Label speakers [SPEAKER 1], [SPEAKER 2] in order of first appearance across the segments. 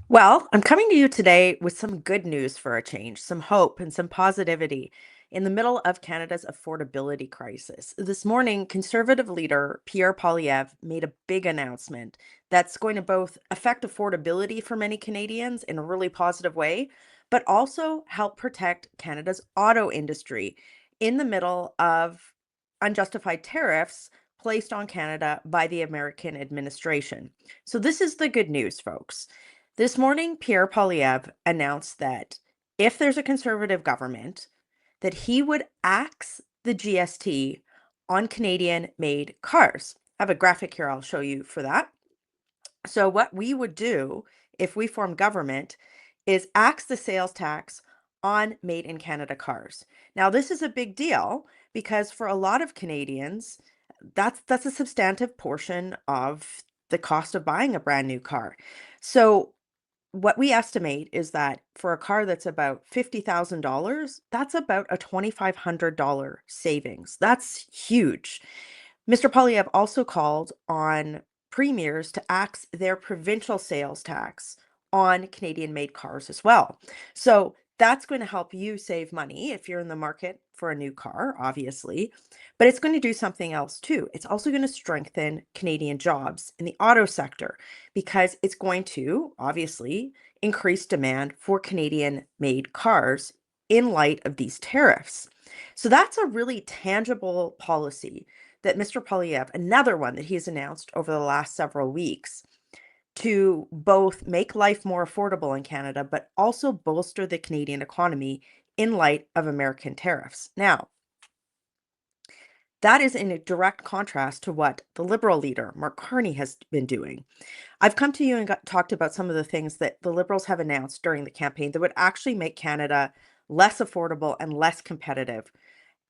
[SPEAKER 1] Well, I'm coming to you today with some good news for a change, some hope and some positivity in the middle of Canada's affordability crisis. This morning, Conservative leader Pierre Poilievre made a big announcement that's going to both affect affordability for many Canadians in a really positive way, but also help protect Canada's auto industry in the middle of unjustified tariffs placed on Canada by the American administration. So this is the good news, folks. This morning, Pierre Poilievre announced that if there's a conservative government, that he would axe the GST on Canadian-made cars. I have a graphic here I'll show you for that. So what we would do if we form government is axe the sales tax on made in Canada cars. Now, this is a big deal because for a lot of Canadians, that's a substantive portion of the cost of buying a brand new car. So what we estimate is that for a car that's about $50,000, that's about a $2,500 savings. That's huge. Mr. Poilievre also called on premiers to axe their provincial sales tax on Canadian made cars as well. So that's going to help you save money if you're in the market for a new car, obviously, but it's going to do something else too. It's also going to strengthen Canadian jobs in the auto sector because it's going to obviously increase demand for Canadian made cars in light of these tariffs. So that's a really tangible policy that Mr. Poilievre, another one that he's announced over the last several weeks, to both make life more affordable in Canada, but also bolster the Canadian economy in light of American tariffs. Now, that is in a direct contrast to what the Liberal leader, Mark Carney, has been doing. I've come to you and talked about some of the things that the Liberals have announced during the campaign that would actually make Canada less affordable and less competitive.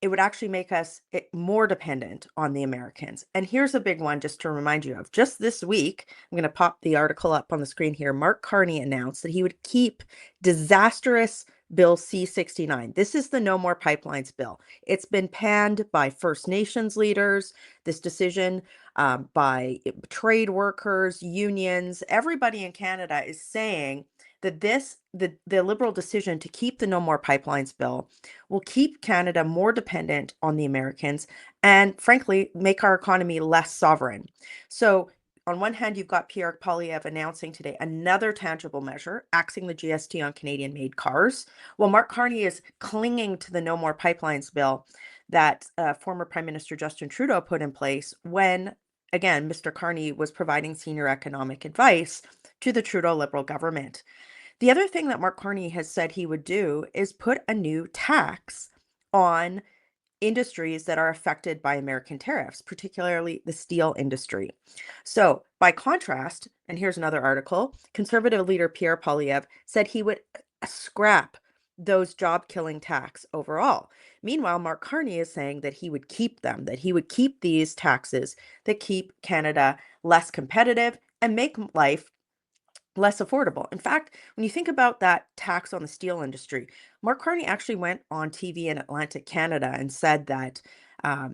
[SPEAKER 1] It would actually make us more dependent on the Americans. And here's a big one just to remind you of. Just this week, I'm going to pop the article up on the screen here. Mark Carney announced that he would keep disastrous Bill C-69. This is the No More Pipelines bill. It's been panned by First Nations leaders, this decision by trade workers, unions. Everybody in Canada is saying that the Liberal decision to keep the No More Pipelines bill will keep Canada more dependent on the Americans and, frankly, make our economy less sovereign. So, on one hand, you've got Pierre Poilievre announcing today another tangible measure, axing the GST on Canadian made cars, while Mark Carney is clinging to the No More Pipelines bill that former Prime Minister Justin Trudeau put in place when, again, Mr. Carney was providing senior economic advice to the Trudeau Liberal government. The other thing that Mark Carney has said he would do is put a new tax on industries that are affected by American tariffs, particularly the steel industry. So, by contrast, and here's another article, conservative leader Pierre Poilievre said he would scrap those job killing tax overall. Meanwhile, Mark Carney is saying that he would keep them, that he would keep these taxes that keep Canada less competitive and make life less affordable. In fact, when you think about that tax on the steel industry, Mark Carney actually went on TV in Atlantic Canada and said that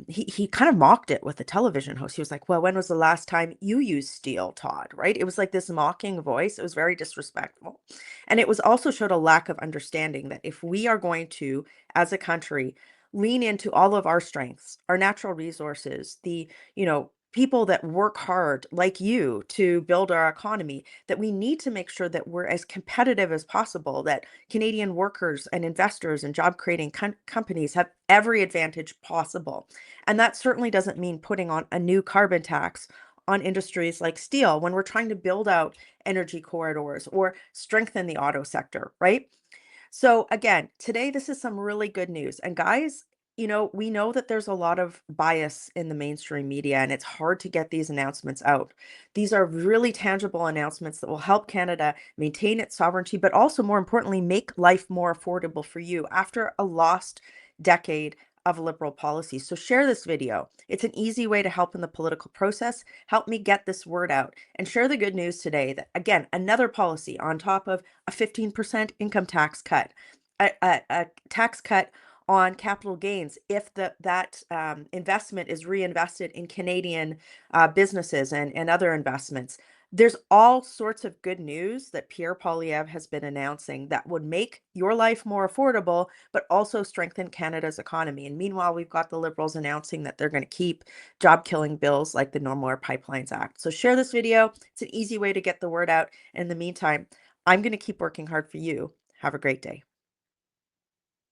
[SPEAKER 1] he kind of mocked it with a television host. He was like, "Well, when was the last time you used steel, Todd?" Right? It was like this mocking voice. It was very disrespectful, and it was also showed a lack of understanding that if we are going to, as a country, lean into all of our strengths, our natural resources, the people that work hard like you to build our economy, that we need to make sure that we're as competitive as possible, that Canadian workers and investors and job creating companies have every advantage possible. And that certainly doesn't mean putting on a new carbon tax on industries like steel when we're trying to build out energy corridors or strengthen the auto sector, right? So again, today this is some really good news. And guys, we know that there's a lot of bias in the mainstream media and it's hard to get these announcements out. These are really tangible announcements that will help Canada maintain its sovereignty, but also more importantly, make life more affordable for you after a lost decade of liberal policy. So share this video. It's an easy way to help in the political process. Help me get this word out and share the good news today that, again, another policy on top of a 15% income tax cut, a tax cut on capital gains if that investment is reinvested in Canadian businesses and other investments. There's all sorts of good news that Pierre Poilievre has been announcing that would make your life more affordable, but also strengthen Canada's economy. And meanwhile, we've got the Liberals announcing that they're going to keep job killing bills like the No More Pipelines Act. So share this video. It's an easy way to get the word out. In the meantime, I'm going to keep working hard for you. Have a great day.